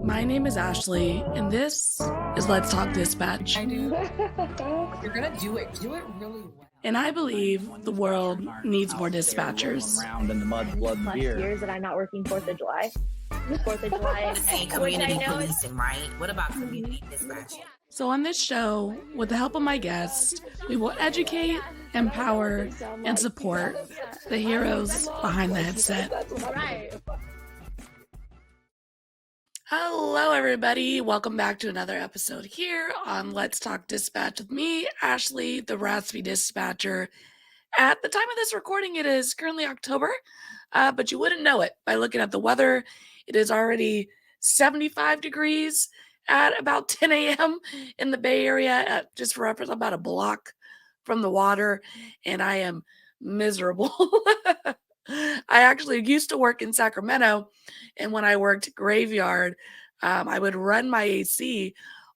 My name is Ashley, and this is Let's Talk Dispatch. I do. You're gonna do it. Do it really well. And I believe the world needs more dispatchers. Around in the mud, blood, and beer. Years that I'm not working 4th of July. 4th of July. Say community policing, right? What about community dispatching? So on this show, with the help of my guests, we will educate, empower, and support the heroes behind the headset. Right. Hello, everybody. Welcome back to another episode here on Let's Talk Dispatch with me, Ashley, the raspy dispatcher. At the time of this recording, it is currently October, but you wouldn't know it by looking at the weather. It is already 75 degrees at about 10 a.m. in the Bay Area, just for reference, about a block from the water, and I am miserable. I actually used to work in Sacramento, and when I worked graveyard, I would run my AC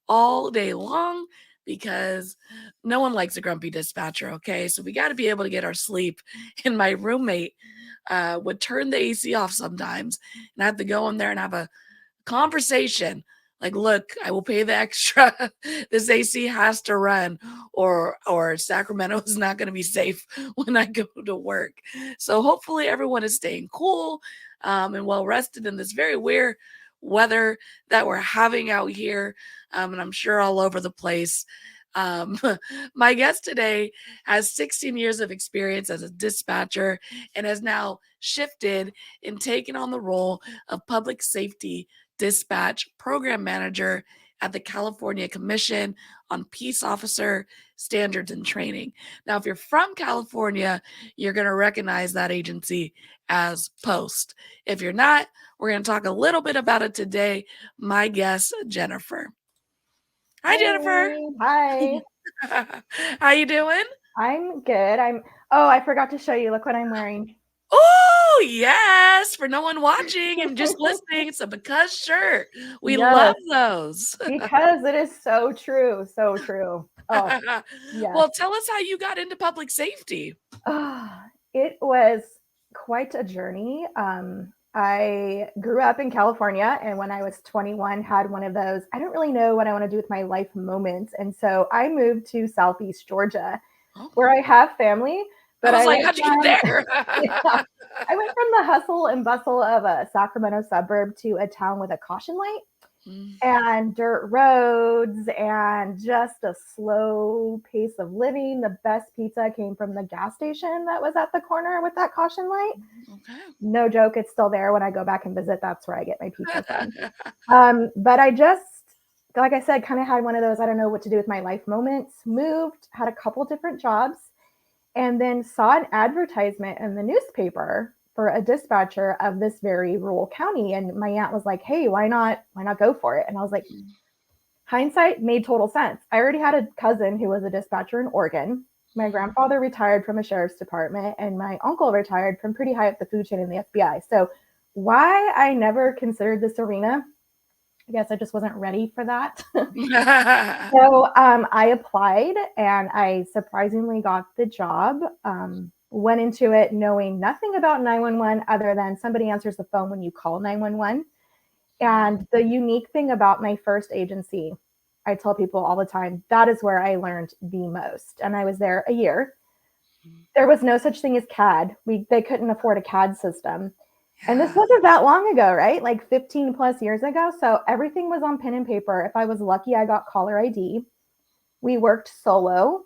all day long because no one likes a grumpy dispatcher, okay? So we got to be able to get our sleep. And my roommate would turn the AC off sometimes, and I had to go in there and have a conversation. Like, look, I will pay the extra. This AC has to run, or Sacramento is not going to be safe when I go to work. So hopefully everyone is staying cool and well rested in this very weird weather that we're having out here, and I'm sure all over the place. My guest today has 16 years of experience as a dispatcher and has now shifted and taken on the role of public safety dispatch program manager at the California Commission on Peace Officer Standards and Training. Now, if you're from California, you're going to recognize that agency as P.O.S.T. If you're not, we're going to talk a little bit about it today. My guest, Jennifer. Hi, Jennifer. Hi. How you doing? I'm good. I forgot to show you. Look what I'm wearing. Oh, yes. For no one watching and just listening, it's a Because shirt. We love those. Because it is so true. So true. Oh, yes. Well, tell us how you got into public safety. It was quite a journey. I grew up in California, and when I was 21, had one of those, I don't really know what I want to do with my life moments. And so I moved to Southeast Georgia, where I have family. But I was like, how'd you get there? Yeah. I went from the hustle and bustle of a Sacramento suburb to a town with a caution light and dirt roads and just a slow pace of living. The best pizza came from the gas station that was at the corner with that caution light. Okay. No joke, it's still there. When I go back and visit, that's where I get my pizza from. But I just, like I said, kind of had one of those, I don't know what to do with my life moments. Moved, had a couple different jobs, and then saw an advertisement in the newspaper for a dispatcher of this very rural county. And my aunt was like, hey, why not go for it? And I was like, hindsight made total sense. I already had a cousin who was a dispatcher in Oregon. My grandfather retired from a sheriff's department, and my uncle retired from pretty high up the food chain in the FBI. So why I never considered this arena, I guess I just wasn't ready for that. So I applied, and I surprisingly got the job. Went into it knowing nothing about 911 other than somebody answers the phone when you call 911. And the unique thing about my first agency, I tell people all the time, that is where I learned the most. And I was there a year. There was no such thing as CAD. They couldn't afford a CAD system. And this wasn't that long ago, right? Like 15 plus years ago. So everything was on pen and paper. If I was lucky, I got caller ID. We worked solo.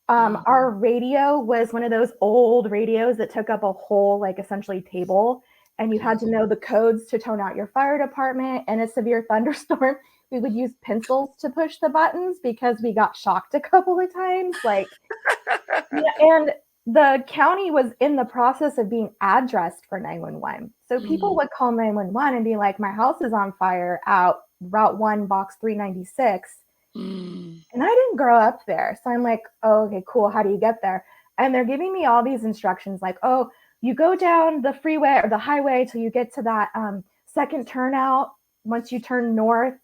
Our radio was one of those old radios that took up a whole, like, essentially table. And you had to know the codes to tone out your fire department. And a severe thunderstorm, we would use pencils to push the buttons because we got shocked a couple of times. Like, yeah, and the county was in the process of being addressed for 911. So people would call 911 and be like, my house is on fire out Route 1, Box 396. And I didn't grow up there. So I'm like, oh, okay, cool. How do you get there? And they're giving me all these instructions like, oh, you go down the freeway or the highway till you get to that second turnout once you turn north.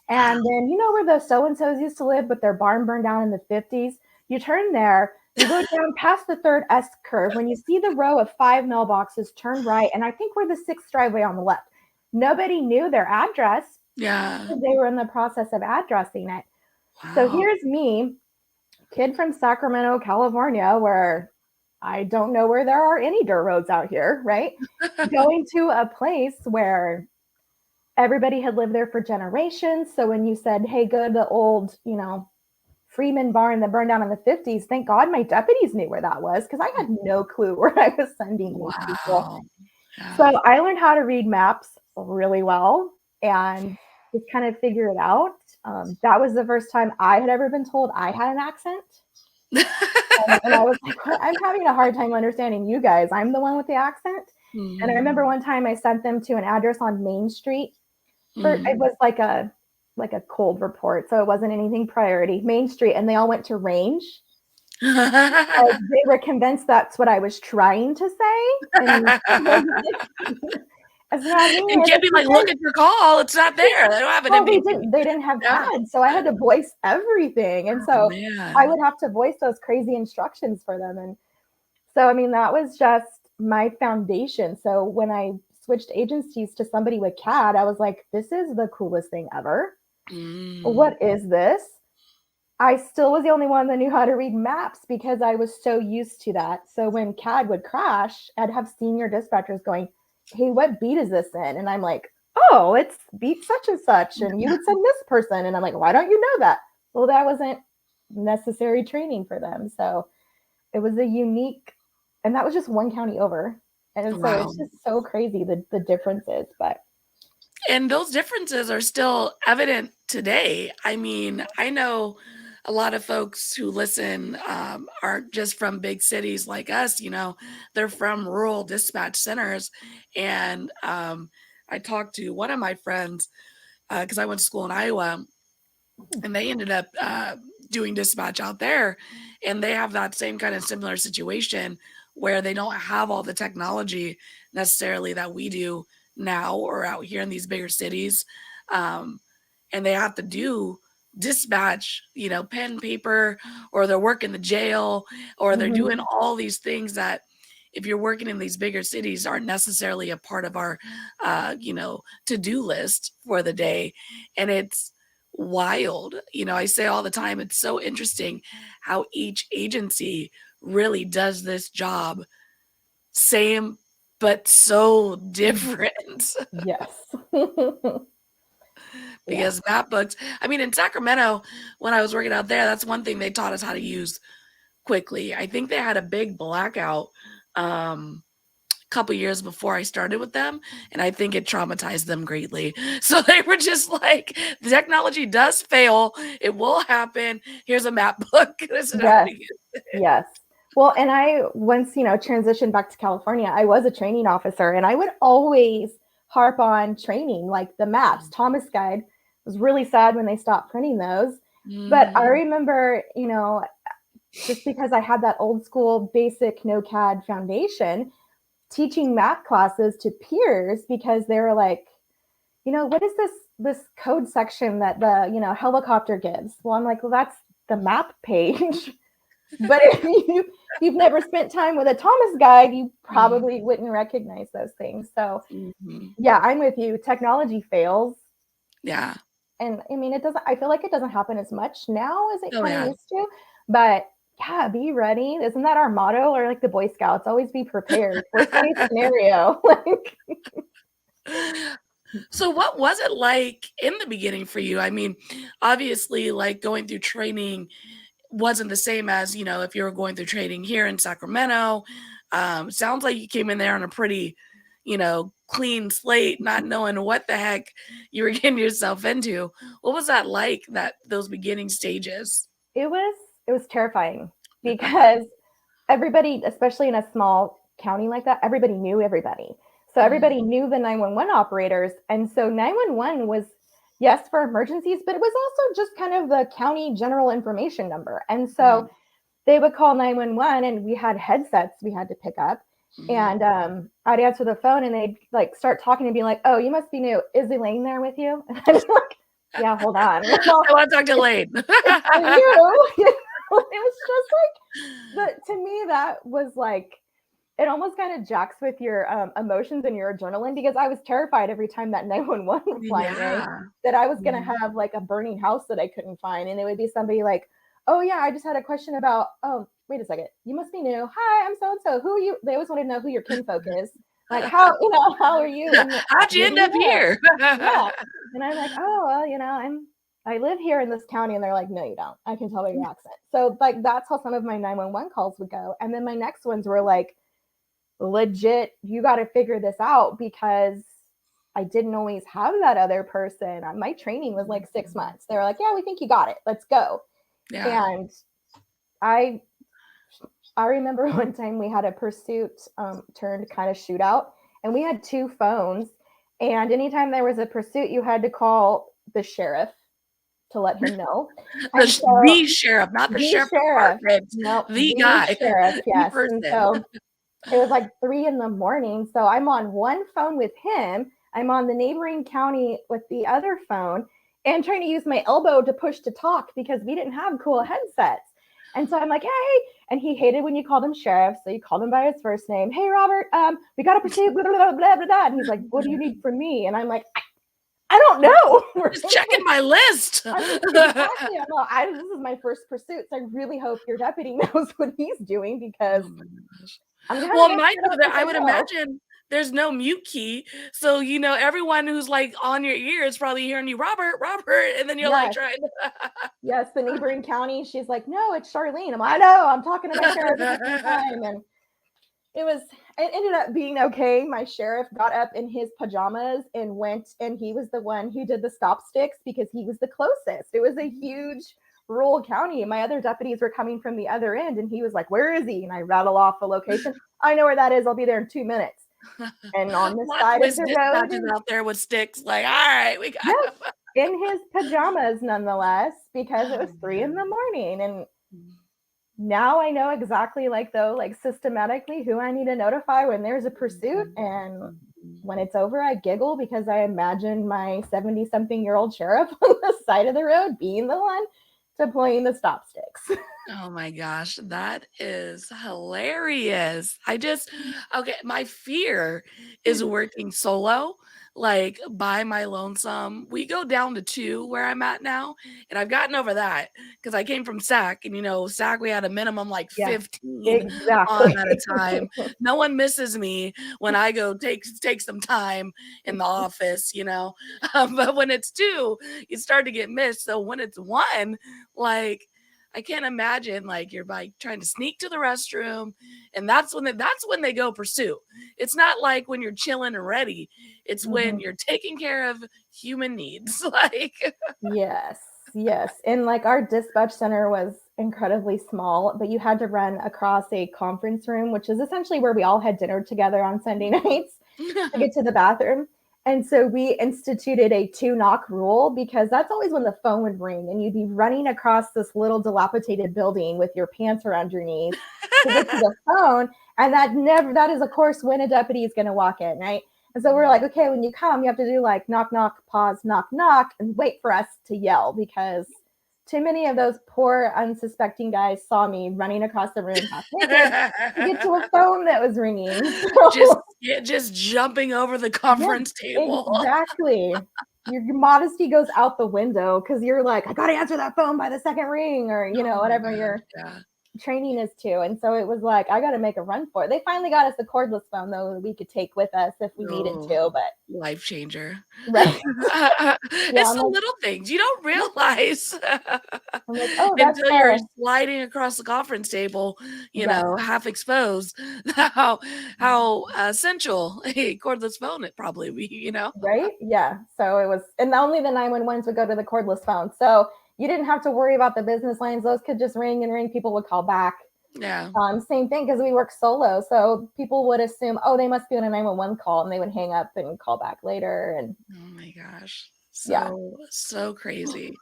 And then you know where the so-and-sos used to live, but their barn burned down in the 50s? You turn there. You go down past the third S curve. When you see the row of 5 mailboxes, turn right. And I think we're the 6th driveway on the left. Nobody knew their address Yeah. They were in the process of addressing it. So Wow. here's me, kid from Sacramento, California, where I don't know where there are any dirt roads out here, right? Going to a place where everybody had lived there for generations. So when you said, hey, go to the old, Freeman barn that burned down in the 50s, thank God my deputies knew where that was because I had no clue where I was sending these people. Wow. Yeah. So I learned how to read maps really well and just kind of figure it out. That was the first time I had ever been told I had an accent. And I was like, what? I'm having a hard time understanding you guys. I'm the one with the accent. And I remember one time I sent them to an address on Main Street. It was like a cold report, so it wasn't anything priority. Main Street, and they all went to range. They were convinced that's what I was trying to say. And it's not me. You can't be like, look at your call. It's not there. They don't have an Well, they didn't have CAD, so I had to voice everything. And so I would have to voice those crazy instructions for them. And so, I mean, that was just my foundation. So when I switched agencies to somebody with CAD, I was like, this is the coolest thing ever. What is this? I still was the only one that knew how to read maps because I was so used to that. So when CAD would crash, I'd have senior dispatchers going, hey, what beat is this in? And I'm like, oh, it's beat such and such. And you would send this person. And I'm like, why don't you know that? Well, that wasn't necessary training for them. So it was a unique, and that was just one county over. And so it's just so crazy, the differences. And those differences are still evident today. I mean, I know a lot of folks who listen aren't just from big cities like us, they're from rural dispatch centers. And I talked to one of my friends because I went to school in Iowa, and they ended up doing dispatch out there. And they have that same kind of similar situation where they don't have all the technology necessarily that we do now or out here in these bigger cities. And they have to do dispatch, pen, paper, or they're working the jail, or they're doing all these things that if you're working in these bigger cities aren't necessarily a part of our, to-do list for the day. And it's wild. I say all the time, it's so interesting how each agency really does this job same but so different. Yes. Because map books, I mean, in Sacramento, when I was working out there, that's one thing they taught us how to use quickly. I think they had a big blackout a couple years before I started with them, and I think it traumatized them greatly. So they were just like, the technology does fail. It will happen. Here's a map book. This is how to use it. Yes. Well, and I once, transitioned back to California, I was a training officer, and I would always harp on training, like the maps. Thomas Guide was really sad when they stopped printing those. But I remember, just because I had that old school basic no CAD foundation, teaching map classes to peers because they were like, what is this code section that the helicopter gives? Well, I'm like, well, that's the map page. But if you've never spent time with a Thomas Guide, you probably wouldn't recognize those things. So yeah, I'm with you. Technology fails. Yeah. And I mean, I feel like it doesn't happen as much now as it kind of used to. But yeah, be ready. Isn't that our motto? Or like the Boy Scouts, always be prepared. Worst case scenario. So what was it like in the beginning for you? I mean, obviously, like going through training wasn't the same as, if you were going through training here in Sacramento. Sounds like you came in there on a pretty, clean slate, not knowing what the heck you were getting yourself into. What was that like, those beginning stages? It was terrifying because everybody, especially in a small county like that, everybody knew everybody. So everybody knew the 911 operators. And so 911 was, yes, for emergencies, but it was also just kind of the county general information number. And so they would call 911 and we had headsets we had to pick up. And I'd answer the phone and they'd like start talking and be like, oh, you must be new. Is Elaine there with you? And I'm like, yeah, hold on. I want to talk to Elaine. It was just like, but to me, that was like it almost kind of jacks with your emotions and your adrenaline, because I was terrified every time that 911 line rang Yeah. that I was going to have like a burning house that I couldn't find. And it would be somebody like, oh, yeah, I just had a question about, oh, wait a second. You must be new. Hi, I'm so and so. Who are you? They always want to know who your kinfolk is. Like, how are you? And How'd you where do end you up live? here? Yeah. And I'm like, oh, well, I live here in this county. And they're like, no, you don't. I can tell by your accent. So like, that's how some of my 911 calls would go. And then my next ones were like, legit, you got to figure this out, because I didn't always have that other person. My training was like 6 months. They were like, yeah, we think you got it. Let's go. Yeah. And I remember one time we had a pursuit turned kind of shootout, and we had 2 phones. And anytime there was a pursuit, you had to call the sheriff to let him know. And so The sheriff, not the the sheriff sheriff, department, no, the the guy, sheriff, the yes. And person. so it was like 3 a.m. So I'm on one phone with him. I'm on the neighboring county with the other phone, and trying to use my elbow to push to talk because we didn't have cool headsets. And so I'm like, hey, and he hated when you called him sheriff. So you called him by his first name. Hey, Robert, we got to pursue blah, blah, blah, blah, blah, blah. And he's like, what do you need from me? And I'm like, I don't know. Just checking my list. Exactly. This is my first pursuit. So I really hope your deputy knows what he's doing, because Oh my gosh. I'm going to Well, have mind you, that I would know. imagine there's no mute key. So, everyone who's like on your ear is probably hearing you, Robert, Robert. And then you're like Yes. trying Yes, the neighboring county. She's like, no, it's Charlene. I know, I'm talking to my sheriff at the same time. And it ended up being okay. My sheriff got up in his pajamas and went, and he was the one who did the stop sticks because he was the closest. It was a huge rural county. My other deputies were coming from the other end, and he was like, where is he? And I rattle off the location. I know where that is. I'll be there in 2 minutes. And on the side of the road, dispatches out there with sticks, like, all right, we got yes, him. in his pajamas nonetheless, because it was 3 man. a.m. And now I know exactly, like systematically who I need to notify when there's a pursuit. And when it's over, I giggle because I imagine my 70-something-year-old sheriff on the side of the road being the one deploying the stop sticks. Oh my gosh, that is hilarious. Okay, my fear is working solo, like by my lonesome. We go down to 2 where I'm at now, and I've gotten over that because I came from SAC, and SAC, we had a minimum like Yeah, 15 exactly. on at a time. No one misses me when I go take some time in the office, but when it's 2, you start to get missed. So when it's 1, like, I can't imagine like you're like trying to sneak to the restroom, and that's when they go pursue. It's not like when you're chilling and ready. It's when you're taking care of human needs. Like, Yes, yes. And like our dispatch center was incredibly small, but you had to run across a conference room, which is essentially where we all had dinner together on Sunday nights to get to the bathroom. And so we instituted a 2-knock rule, because that's always when the phone would ring and you'd be running across this little dilapidated building with your pants around your knees to get to the phone. And that is, of course, when a deputy is going to walk in, right? And so we're like, okay, when you come, you have to do like knock, knock, pause, knock, knock, and wait for us to yell, because too many of those poor unsuspecting guys saw me running across the room half naked to get to a phone that was ringing. just jumping over the conference table. Exactly. Your modesty goes out the window because you're like, I got to answer that phone by the second ring, or whatever your training is to. And so it was like, I got to make a run for it. They finally got us a cordless phone though that we could take with us if we needed to, but life changer. right. It's the little things you don't realize I'm like, oh, that's until you're sliding across the conference table, half exposed, how essential a cordless phone it probably be, Right? Yeah. So it was, and only the 911s would go to the cordless phone. So you didn't have to worry about the business lines. Those could just ring and ring. People would call back. Yeah. Same thing, because we work solo. So people would assume, oh, they must be on a 911 call, and they would hang up and call back later. And oh my gosh. So crazy.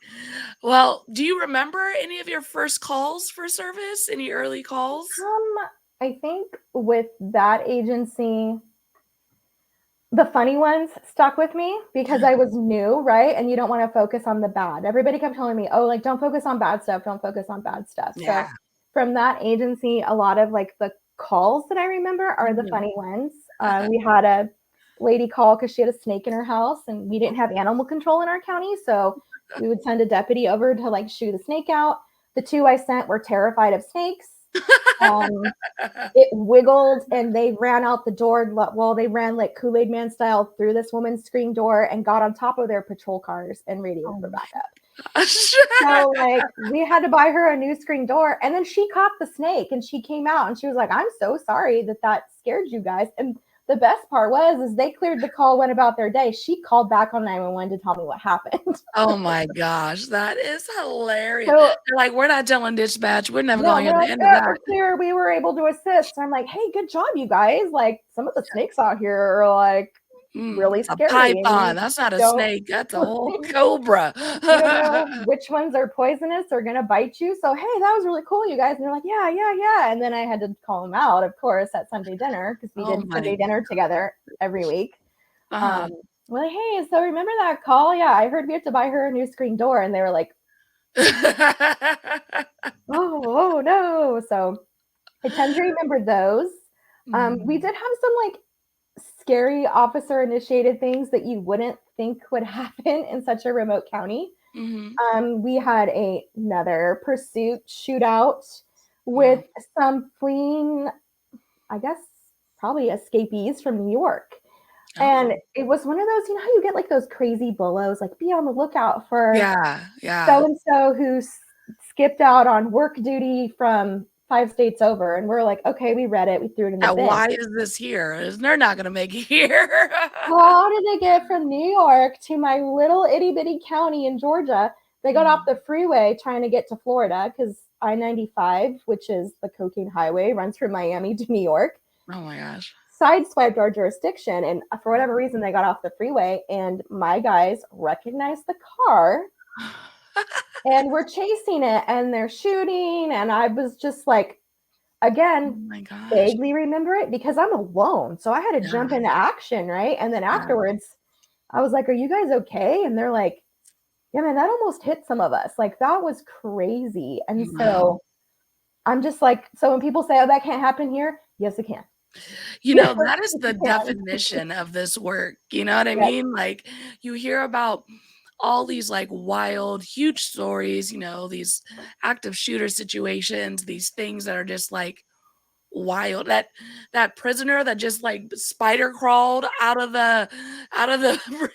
Well, do you remember any of your first calls for service? Any early calls? I think with that agency, the funny ones stuck with me because I was new, right? And you don't want to focus on the bad. Everybody kept telling me, oh, like, don't focus on bad stuff. Don't focus on bad stuff. Yeah. So from that agency, a lot of like the calls that I remember are the Mhm. funny ones. We had a lady call because she had a snake in her house, and we didn't have animal control in our county, so we would send a deputy over to like shoo the snake out. The 2 I sent were terrified of snakes. It wiggled and they ran out the door. Well, they ran like Kool-Aid Man style through this woman's screen door and got on top of their patrol cars and radioed for backup. Gosh. So like we had to buy her a new screen door, and then she caught the snake and she came out and she was like, "I'm so sorry that scared you guys." And the best part was they cleared the call, went about their day. She called back on 911 to tell me what happened. Oh my gosh, that is hilarious. So They're like, "We're not telling dispatch. We're never yeah, gonna hear they're the like, end of "Yeah, that." we're clear. We were able to assist." I'm like, "Hey, good job, you guys. Like some of the snakes out here are like really It's a scary, and python. That's not a don't snake. That's a whole cobra. you don't know which ones are poisonous or gonna bite you. So hey, that was really cool, you guys." And they're like, "Yeah, yeah, yeah." And then I had to call them out, of course, at Sunday dinner because we Oh did my Sunday dinner together every week. uh-huh. We're like, "Hey, so remember that call? Yeah, I heard we have to buy her a new screen door." And they were like, "Oh, oh no." So I tend to remember those. We Mm, did have some like scary officer initiated things that you wouldn't think would happen in such a remote county. mhm. We had another pursuit shootout with Wow. some fleeing, I guess, probably escapees from New York. And Oh. it was one of those, you know, how you get like those crazy bolos, like be on the lookout for Yeah, yeah. so and so who skipped out on work duty from 5 states over. And we're like, okay, we read it, we threw it in the Yeah, bin. why is this here? They're not gonna make it here. How did they get from New York to my little itty bitty county in Georgia? They got off Mm. the freeway trying to get to Florida because I-95, which is the cocaine highway, runs from Miami to New York, Oh my gosh. sideswiped our jurisdiction. And for whatever reason, they got off the freeway, and my guys recognized the car and we're chasing it and they're shooting. And I was just like, Oh again, my gosh. vaguely remember it because I'm alone. So I had to jump Yeah, into action, right? And then yeah. afterwards, I was like, "Are you guys okay?" And they're like, "Yeah, man, that almost hit some of us. Like that was crazy." And Wow. so I'm just like, so when people say, "Oh, that can't happen here," yes, it can. You Yes, know, that is the it can. definition of this work, you know what I Yes. mean? Like, you hear about all these, like, wild, huge stories, you know, these active shooter situations, these things that are just, like, wild. That prisoner that just, like, spider crawled out of the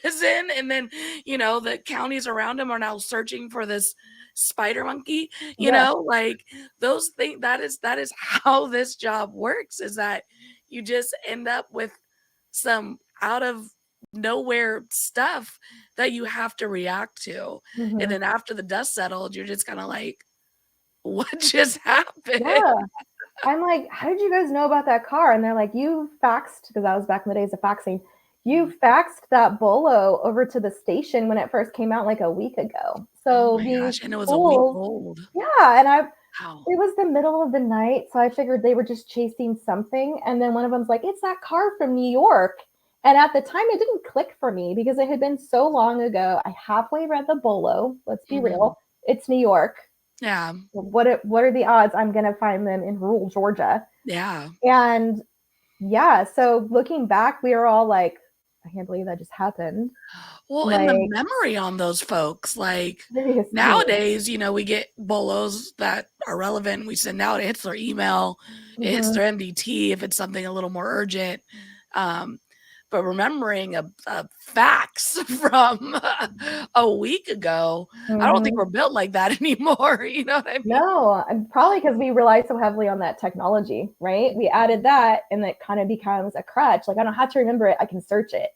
prison, and then, you know, the counties around him are now searching for this spider monkey, you Yeah. know? Like, those things that is how this job works, is that you just end up with some out of nowhere stuff that you have to react to, and Mhm. then after the dust settled, you're just kinda like, "What just happened?" Yeah. I'm like, "How did you guys know about that car?" And they're like, "You faxed," because I was back in the days of faxing. "You Mm. faxed that bolo over to the station when it first came out like a week ago." Oh So my these gosh, and it was a week fools, old. yeah, and Wow. it was the middle of the night, so I figured they were just chasing something. And then one of them's like, "It's that car from New York." And at the time, it didn't click for me because it had been so long ago. I halfway read the bolo. Let's be Mhm. real. It's New York. Yeah, What are the odds I'm going to find them in rural Georgia? yeah. And yeah, so looking back, we were all like, I can't believe that just happened. Well, and the Like, memory on those folks, like, seriously. nowadays, you know, we get bolos that are relevant, we send out, it hits their email, it hits Mhm. their MDT if it's something a little more urgent, um, but remembering a fax from a week ago, I don't think Mhm. we're built like that anymore, you know what I mean? No, and probably because we rely so heavily on that technology, right? We added that and it kind of becomes a crutch. Like I don't have to remember it, I can search it.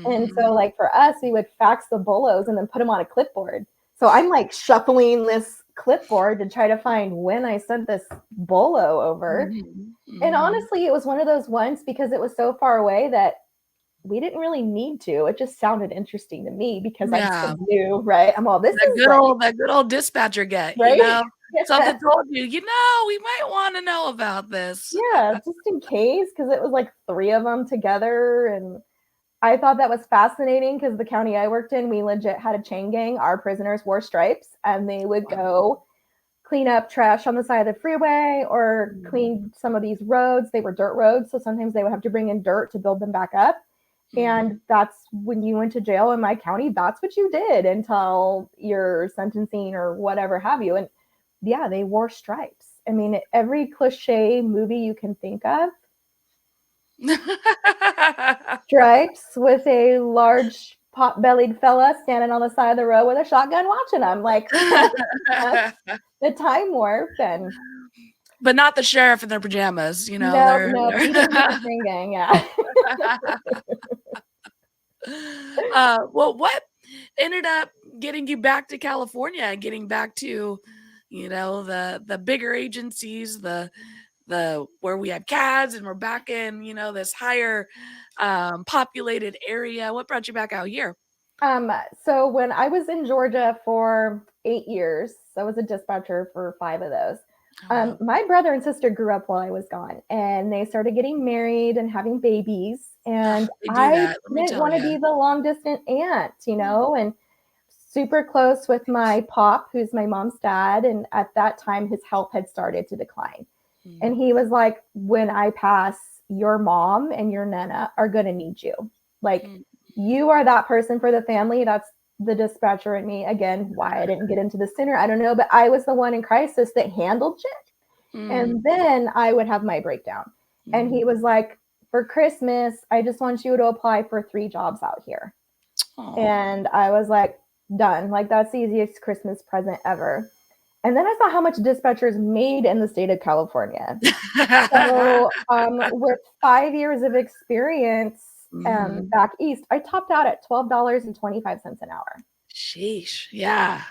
And so Mhm. like for us, we would fax the bolos and then put them on a clipboard. So I'm like shuffling this clipboard to try to find when I sent this bolo over. Mhm. And Mhm. honestly, it was one of those ones because it was so far away that we didn't really need to. It just sounded interesting to me because I'm so Yeah. new, right? I'm all, this is like, That good old dispatcher get, you right? know? Yeah. Something told you, "You know, we might wanna know about this." Yeah, just in case, because it was like three of them together. And I thought that was fascinating because the county I worked in, we legit had a chain gang. Our prisoners wore stripes and they would Wow. go clean up trash on the side of the freeway or clean some of these roads. They were dirt roads, so sometimes they would have to bring in dirt to build them back up. And that's when you went to jail in my county, that's what you did until your sentencing or whatever have you. And yeah, they wore stripes. I mean, every cliche movie you can think of, stripes with a large pot-bellied fella standing on the side of the road with a shotgun watching them. Like, that's the time warp. And but not the sheriff in their pajamas, you know. no, he didn't get the chain gang, yeah. Well, what ended up getting you back to California and getting back to, you know, the bigger agencies, the where we have CADs and we're back in, you know, this higher populated area? What brought you back out here? So when I was in Georgia for 8 years, I was a dispatcher for 5 of those. My brother and sister grew up while I was gone, and they started getting married and having babies. And I didn't want to be the long distance aunt, you know, and super close with my pop, who's my mom's dad. And at that time, his health had started to decline. And he was like, when I pass, your mom and your nana are going to need you. Like, you are that person for the family. That's the dispatcher in me. Again, why I didn't get into the center, I don't know. But I was the one in crisis that handled shit. And then I would have my breakdown. And he was like, for Christmas, I just want you to apply for 3 jobs out here. And I was like, done. Like, that's the easiest Christmas present ever. And then I saw how much dispatchers made in the state of California. So with 5 years of experience back east, I topped out at $12.25 an hour. Sheesh. Yeah.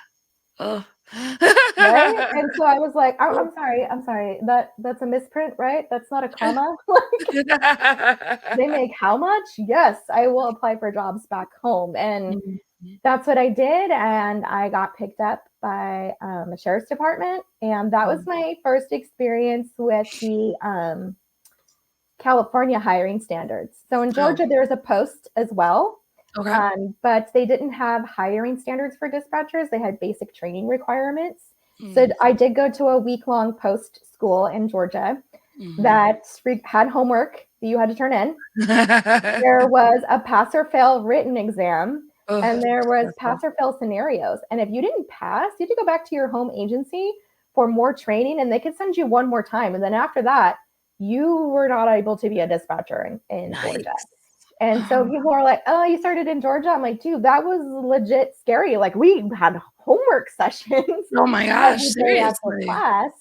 Oh. Right? And so I was like, I'm sorry. That's a misprint, right? That's not a comma. They make how much? Yes, I will apply for jobs back home. And that's what I did. And I got picked up by a sheriff's department. And that was my first experience with the California hiring standards. So in Georgia, there's a P.O.S.T as well. Okay. But they didn't have hiring standards for dispatchers. They had basic training requirements. So I did go to a week-long P.O.S.T school in Georgia that had homework that you had to turn in. There was a pass or fail written exam. And there was pass or fail scenarios. And if you didn't pass, you had to go back to your home agency for more training, and they could send you one more time. And then after that, you were not able to be a dispatcher in Georgia. And so people are like, oh, you started in Georgia? I'm like, dude, that was legit scary. Like, we had homework sessions. Oh my gosh, seriously. Class.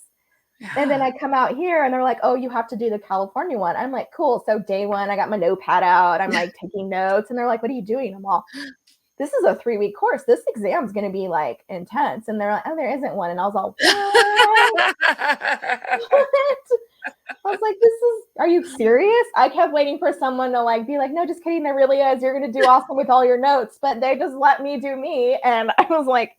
Yeah. And then I come out here and they're like, oh, you have to do the California one. I'm like, cool. So day one, I got my notepad out. I'm like taking notes. And they're like, what are you doing? I'm all, this is a 3-week course. This exam's going to be like intense. And they're like, oh, there isn't one. And I was all, what? I was like, are you serious? I kept waiting for someone to like be like, no, just kidding. There really is. You're going to do awesome with all your notes. But they just let me do me. And I was like,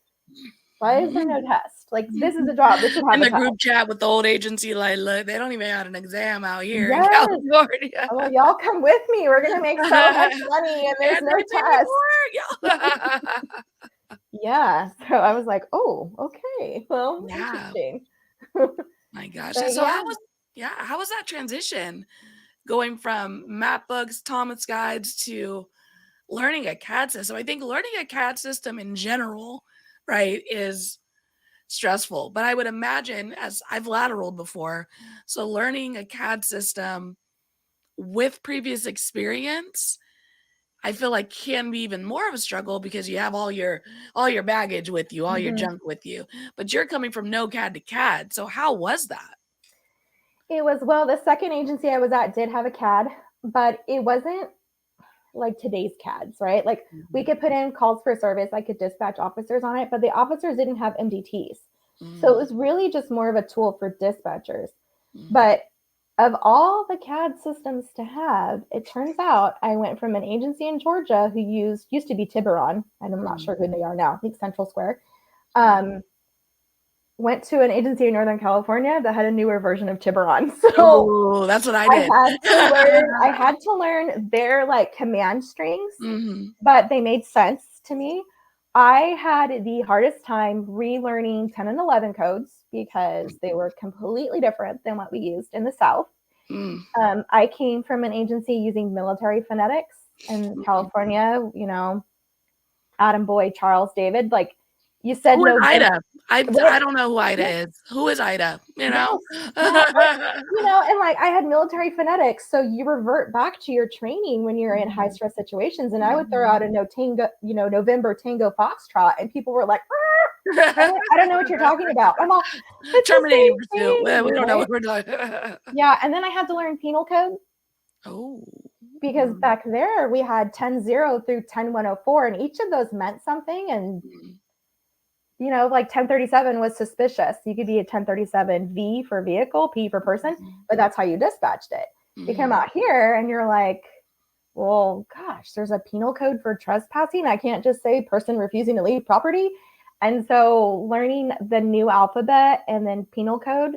why is there no test? Like, this is a job. This should have in the group chat with the old agency, like, look, they don't even have an exam out here in California. Well, y'all come with me. We're gonna make so much money, and there's no test. Yeah. So I was like, oh, okay. Well, interesting. My gosh. So how was that transition going from map books, Thomas guides to learning a CAD system? I think learning a CAD system in general, right, is stressful. But I would imagine, as I've lateraled before, so learning a CAD system with previous experience, I feel like can be even more of a struggle because you have all your baggage with you, all your junk with you. But you're coming from no CAD to CAD. So how was that? It was, well, the second agency I was at did have a CAD, but it wasn't like today's CADs, right? Like we could put in calls for service, I could dispatch officers on it, but the officers didn't have MDTs. So it was really just more of a tool for dispatchers. But of all the CAD systems to have, it turns out I went from an agency in Georgia who used to be Tiburon, and I'm not sure who they are now, I think Central Square, went to an agency in Northern California that had a newer version of Tiburon. So that's what I did. I had to learn their like command strings, but they made sense to me. I had the hardest time relearning 10 and 11 codes because they were completely different than what we used in the South. I came from an agency using military phonetics in California, Adam Boy, Charles David. Like you said, Who is November. Ida? I don't know who Ida is. Who is Ida? Yes, and like I had military phonetics, so you revert back to your training when you're in high stress situations. And I would throw out a November Tango Foxtrot, and people were like, I don't know what you're talking about. I'm all, Terminating Pursuit. We don't know right? what we're doing. Yeah, and then I had to learn penal code. Oh. Because back there we had 10-0 through 10-104, and each of those meant something. And like 1037 was suspicious. You could be a 1037 V for vehicle, P for person, but that's how you dispatched it. You come out here and you're like, well, gosh, there's a penal code for trespassing. I can't just say person refusing to leave property. And so learning the new alphabet and then penal code,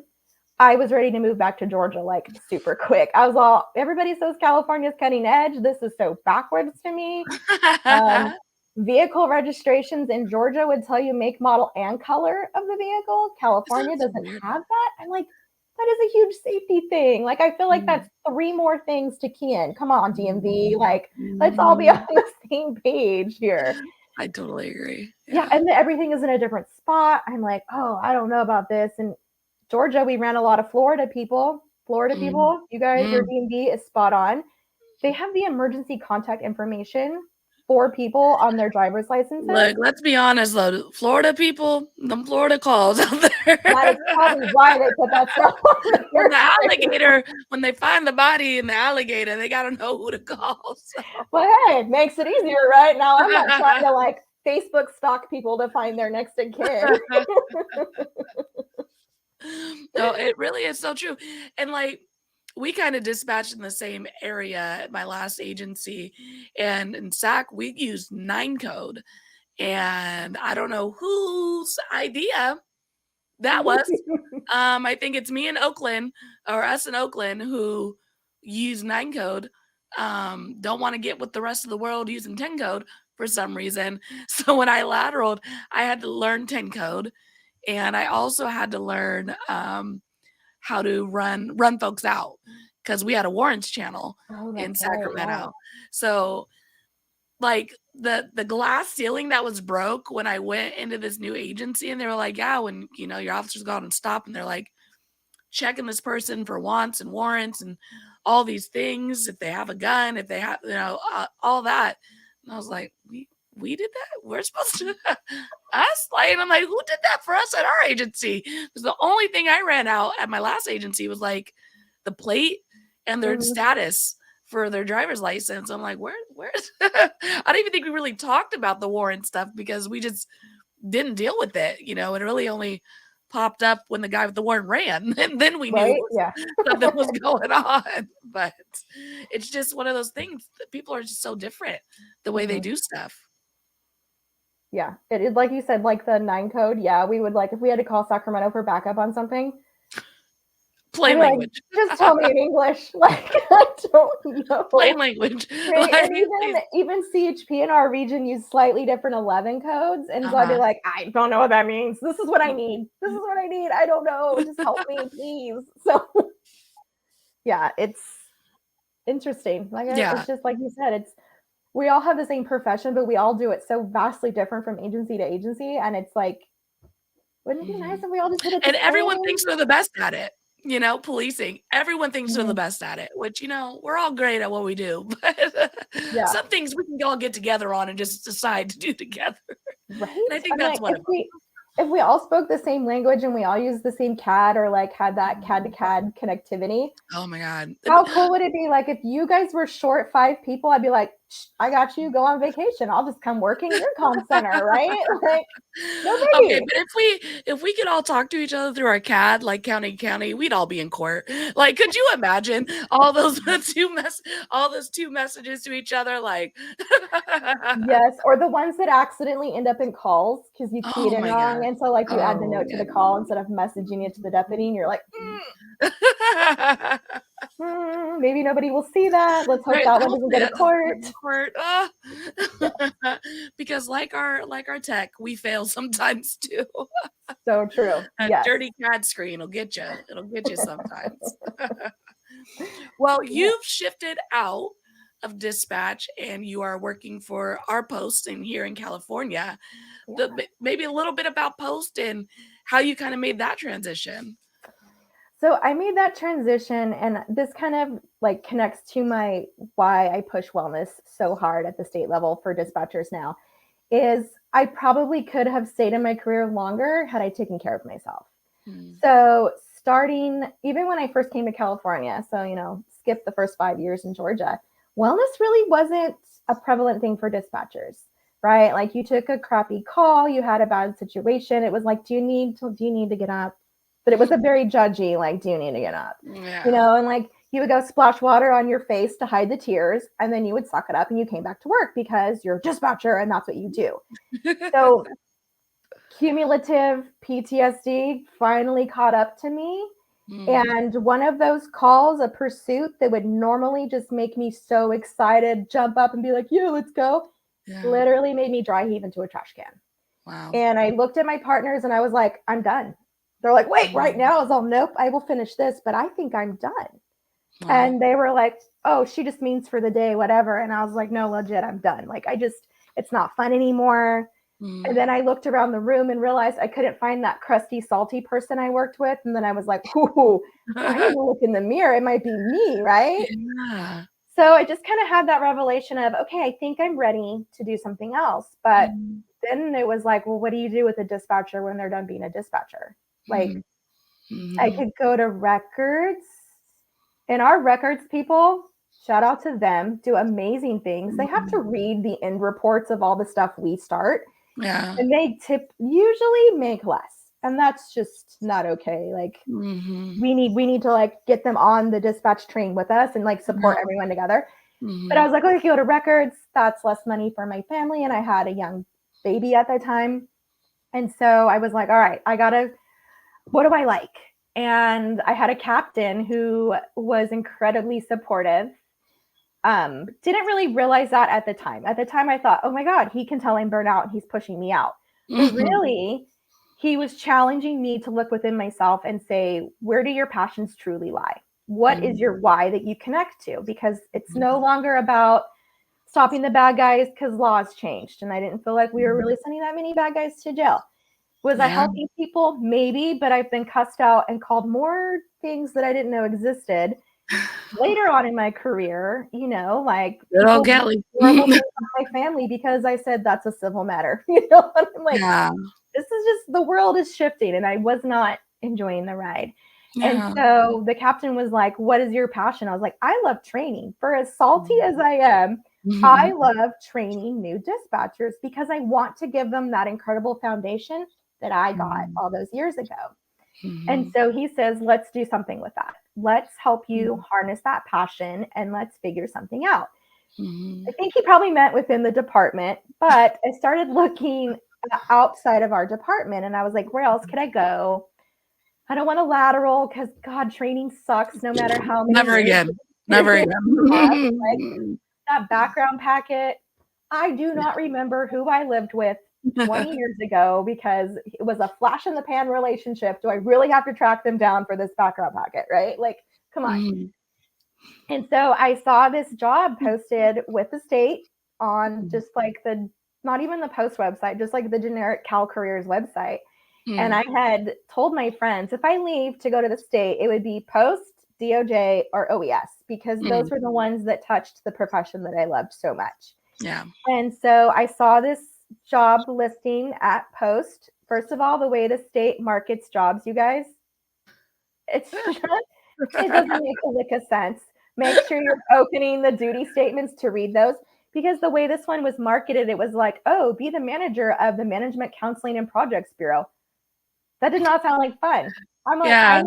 I was ready to move back to Georgia like super quick. I was all, everybody says California's cutting edge. This is so backwards to me. Vehicle registrations in Georgia would tell you make, model, and color of the vehicle. California doesn't have that. I'm like, that is a huge safety thing. Like, I feel like that's 3 more things to key in. Come on, DMV. Like, let's all be on the same page here. I totally agree. Yeah, and everything is in a different spot. I'm like, oh, I don't know about this. And Georgia, we ran a lot of Florida people. You guys, your DMV is spot on. They have the emergency contact information for people on their driver's licenses. Look, let's be honest though, Florida people, them Florida calls out there. That is probably why they put that stuff on when the alligator, when they find the body in the alligator, they gotta know who to call. So. Well, hey, it makes it easier, right? Now I'm not trying to like Facebook stalk people to find their next of kin. No, it really is so true. And like we kind of dispatched in the same area at my last agency, and in SAC we used 9 code, and I don't know whose idea that was. I think it's me in Oakland, or us in Oakland, who use 9 code. Don't want to get with the rest of the world using 10 code for some reason. So when I lateraled, I had to learn 10 code, and I also had to learn how to run folks out, because we had a warrants channel in Sacramento. Right, wow. So like the glass ceiling that was broke when I went into this new agency, and they were like, yeah, when your officers go out and stop, and they're like checking this person for wants and warrants and all these things, if they have a gun, if they have all that. And I was like, we did that? We're supposed to us? Like, and I'm like, who did that for us at our agency? Because the only thing I ran out at my last agency was like the plate and their status for their driver's license. I'm like, where's I don't even think we really talked about the warrant stuff, because we just didn't deal with it. It really only popped up when the guy with the warrant ran, and then we knew something was going on. But it's just one of those things that people are just so different the way they do stuff. Yeah, it is like you said, like the 9 code. Yeah, we would, like, if we had to call Sacramento for backup on something, plain language. Like, just tell me in English. Like, I don't know. Plain language. Right? Like, and even CHP in our region use slightly different 11 codes, and so I'd be like, I don't know what that means. This is what I need. This is what I need. I don't know. Just help me, please. So, yeah, it's interesting. Like, it's just like you said, we all have the same profession, but we all do it so vastly different from agency to agency. And it's like, wouldn't it be nice if we all just did it? And everyone thinks they're the best at it. Policing. Everyone thinks they're the best at it, which, we're all great at what we do. But some things we can all get together on and just decide to do together. Right. And I think that's what if we all spoke the same language and we all used the same CAD, or like had that CAD to CAD connectivity. Oh my God. How cool would it be? Like, if you guys were short 5 people, I'd be like, I got you, go on vacation. I'll just come work in your comm center, right? Like, no biggie. Okay, but if we could all talk to each other through our CAD, like county, we'd all be in court. Like, could you imagine all those 2 messages to each other? Like, yes, or the ones that accidentally end up in calls because you keyed in wrong, and so like you add the note to the call instead of messaging it to the deputy, and you're like, Maybe nobody will see that. Let's hope Right, that one doesn't go to court. court. Because like our tech, we fail sometimes too. So true. A Yes. dirty CAD screen will get you. It'll get you sometimes. Well, Yeah. you've shifted out of dispatch and you are working for our post in here in California. Yeah. Maybe a little bit about Post and how you kind of made that transition. So I made that transition, and this kind of like connects to my why I push wellness so hard at the state level for dispatchers now. Is I probably could have stayed in my career longer had I taken care of myself. So starting even when I first came to California, so skip the first 5 years in Georgia, wellness really wasn't a prevalent thing for dispatchers, right? Like you took a crappy call, you had a bad situation. It was like, do you need to get up? But it was a very judgy, like, do you need to get up? Yeah. And like you would go splash water on your face to hide the tears, and then you would suck it up and you came back to work because you're a dispatcher and that's what you do. So cumulative PTSD finally caught up to me. And one of those calls, a pursuit that would normally just make me so excited, jump up and be like, yeah, let's go, literally made me dry heave into a trash can. Wow. And I looked at my partners and I was like, I'm done. They're like, wait, right now? I was all, nope, I will finish this, but I think I'm done. Wow. And they were like, oh, she just means for the day, whatever. And I was like, no, legit, I'm done. Like, it's not fun anymore. And then I looked around the room and realized I couldn't find that crusty, salty person I worked with. And then I was like, ooh, I need to look in the mirror. It might be me, right? Yeah. So I just kind of had that revelation of, okay, I think I'm ready to do something else. But then it was like, well, what do you do with a dispatcher when they're done being a dispatcher? Like, I could go to records, and our records people, shout out to them, do amazing things. They have to read the end reports of all the stuff we start. Yeah. And they usually make less. And that's just not okay. Like we need to like get them on the dispatch train with us and like support everyone together. But I was like, okay, go to records. That's less money for my family. And I had a young baby at that time. And so I was like, all right, what do I like? And I had a captain who was incredibly supportive. Didn't really realize that at the time. At the time, I thought, oh my God, he can tell I'm burnt out and he's pushing me out. But really, he was challenging me to look within myself and say, where do your passions truly lie? What is your why that you connect to? Because it's no longer about stopping the bad guys because laws changed. And I didn't feel like we were really sending that many bad guys to jail. Was I helping people? Maybe, but I've been cussed out and called more things that I didn't know existed later on in my career, like Little Kelly. horrible things on my family because I said that's a civil matter. And I'm like, this is just, the world is shifting, and I was not enjoying the ride. And so the captain was like, what is your passion? I was like, I love training. For as salty as I am, I love training new dispatchers because I want to give them that incredible foundation that I got all those years ago. And so he says, let's do something with that. Let's help you harness that passion and let's figure something out. I think he probably meant within the department, but I started looking outside of our department and I was like, where else could I go? I don't want a lateral because God, training sucks no matter how many. Never again. Like, that background packet, I do not remember who I lived with 20 years ago because it was a flash in the pan relationship. Do I really have to track them down for this background packet, right? Like, come on. And so I saw this job posted with the state on just like not even the Post website, just like the generic Cal Careers website. And I had told my friends, if I leave to go to the state, it would be Post, DOJ, or OES, because those were the ones that touched the profession that I loved so much. Yeah. And so I saw this job listing at Post. First of all, the way the state markets jobs, you guys, it doesn't make a lick of sense. Make sure you're opening the duty statements to read those, because the way this one was marketed, it was like, oh, be the manager of the Management Counseling and Projects Bureau. That did not sound like fun. I'm like, I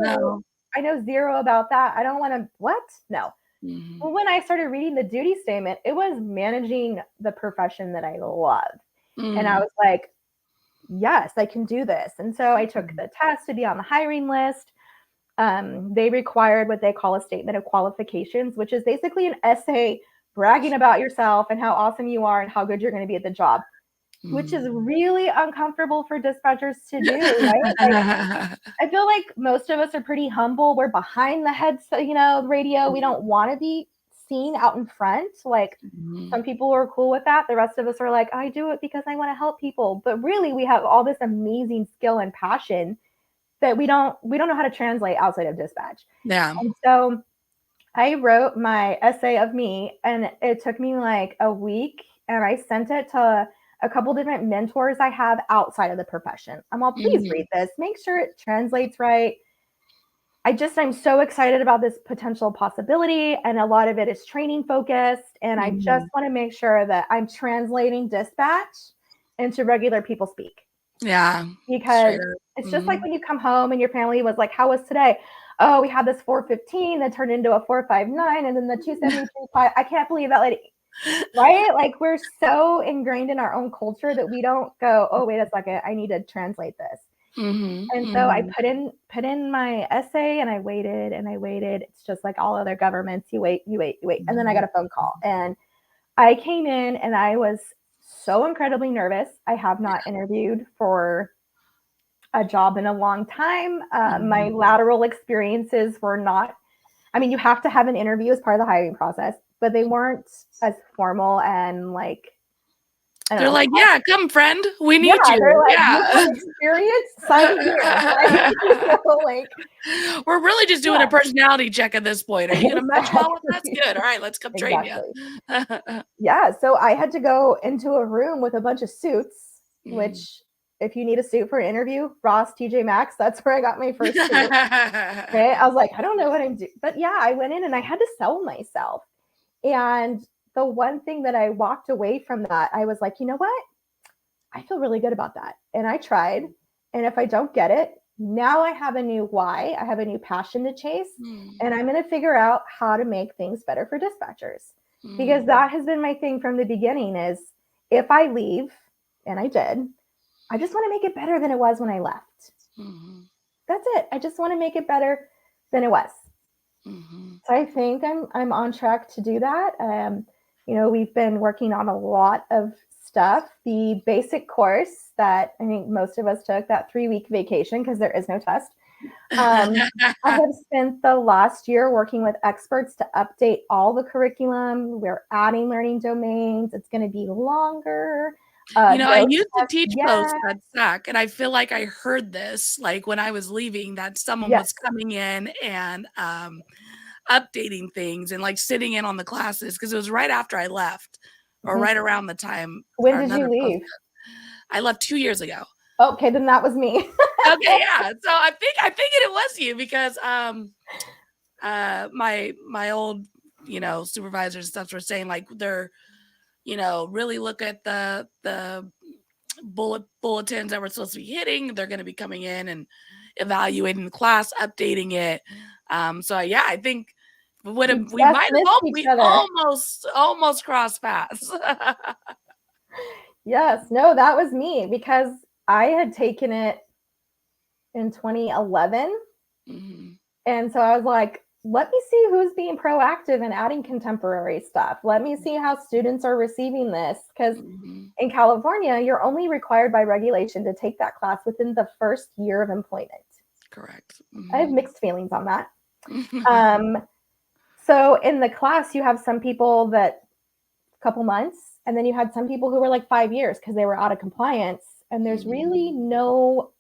know zero about that. I don't want to, what? No. Well, when I started reading the duty statement, it was managing the profession that I love. And I was like, yes, I can do this. And so I took the test to be on the hiring list. they required what they call a statement of qualifications, which is basically an essay bragging about yourself and how awesome you are and how good you're going to be at the job, which is really uncomfortable for dispatchers to do, right? Like, I feel like most of us are pretty humble. We're behind the headset, radio. We don't want to be seen out in front. Like, some people are cool with that. The rest of us are like, I do it because I want to help people. But really, we have all this amazing skill and passion that we don't know how to translate outside of dispatch. Yeah. And so I wrote my essay of me, and it took me like a week, and I sent it to a couple different mentors I have outside of the profession. I'm all, please read this, make sure it translates right. I'm so excited about this potential possibility, and a lot of it is training focused, and I just want to make sure that I'm translating dispatch into regular people speak. Yeah. Because it's just like when you come home and your family was like, how was today? Oh, we had this 415 that turned into a 459 and then the 273. I can't believe that lady, right? Like, we're so ingrained in our own culture that we don't go, oh, wait a second, I need to translate this. And so I put in my essay, and I waited and I waited. It's just like all other governments. You wait. And then I got a phone call, and I came in and I was so incredibly nervous. I have not interviewed for a job in a long time. My lateral experiences were not, you have to have an interview as part of the hiring process, but they weren't as formal and like, they're like, yeah, come friend, we need you. They're like, yeah. you have experience, sign here. Like, we're really just doing a personality check at this point. Are you gonna match well with us? Good. All right, let's come train you. Yeah, so I had to go into a room with a bunch of suits, which, if you need a suit for an interview, Ross, TJ Maxx, that's where I got my first suit. Right? I was like, I don't know what I'm doing. But yeah, I went in and I had to sell myself. And the one thing that I walked away from that, I was like, you know what? I feel really good about that. And I tried. And if I don't get it, now I have a new why. I have a new passion to chase. And I'm going to figure out how to make things better for dispatchers. Because that has been my thing from the beginning is, if I leave, and I did, I just want to make it better than it was when I left. That's it. I just want to make it better than it was. So I think I'm on track to do that. We've been working on a lot of stuff. The basic course that I think most of us took, that 3-week vacation, because there is no test. I have spent the last year working with experts to update all the curriculum. We're adding learning domains. It's going to be longer. I used to teach post at SAC, and I feel like I heard this, like when I was leaving, that someone was coming in and updating things and like sitting in on the classes, because it was right after I left, or right around the time. When did you leave? I left 2 years ago. Okay, then that was me. Okay, yeah. So I think it was you, because my old supervisors and stuff were saying, like, they're really look at the bulletins that we're supposed to be hitting. They're going to be coming in and evaluating the class, updating it. So yeah, I think we almost crossed paths. Yes, no, that was me, because I had taken it in 2011. And so I was like, let me see who's being proactive and adding contemporary stuff. Let me see how students are receiving this. Because in California, you're only required by regulation to take that class within the first year of employment. Correct. I have mixed feelings on that. So in the class, you have some people that a couple months, and then you had some people who were like 5 years because they were out of compliance. And there's really no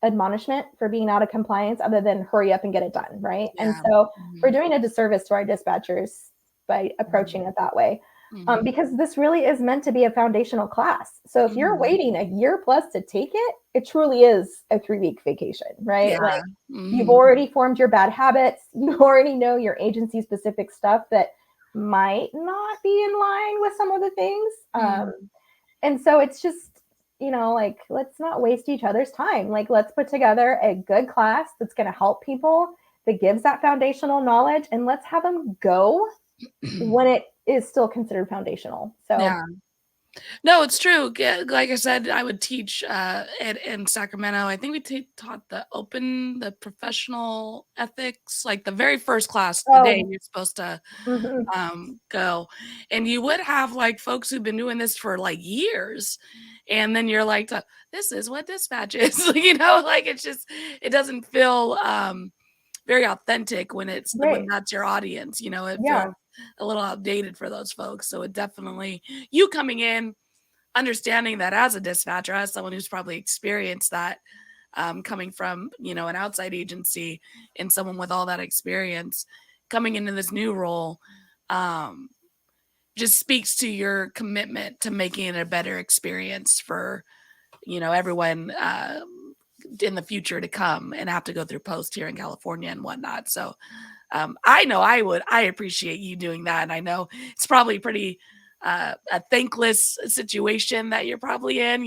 admonishment for being out of compliance other than hurry up and get it done, right? And so we're doing a disservice to our dispatchers by approaching it that way, because this really is meant to be a foundational class. So if you're waiting a year plus to take it, it truly is a 3-week vacation, right? Like, you've already formed your bad habits. You already know your agency specific stuff that might not be in line with some of the things. And so it's just, like, let's not waste each other's time. Like, let's put together a good class that's going to help people, that gives that foundational knowledge, and let's have them go when it is still considered foundational. So No, it's true. Like I said, I would teach in Sacramento. I think we taught the professional ethics, like the very first class, the day Oh, you're supposed to mhm. go. And you would have like folks who've been doing this for like years. And then you're like, this is what dispatch is. Like it doesn't feel very authentic when Right. that's your audience. It feels Yeah. a little outdated for those folks. So it definitely, you coming in, understanding that as a dispatcher, as someone who's probably experienced that, coming from an outside agency and someone with all that experience coming into this new role, um, just speaks to your commitment to making it a better experience for everyone in the future to come and have to go through post here in California and whatnot. So I know I appreciate you doing that. And I know it's probably pretty a thankless situation that you're probably in.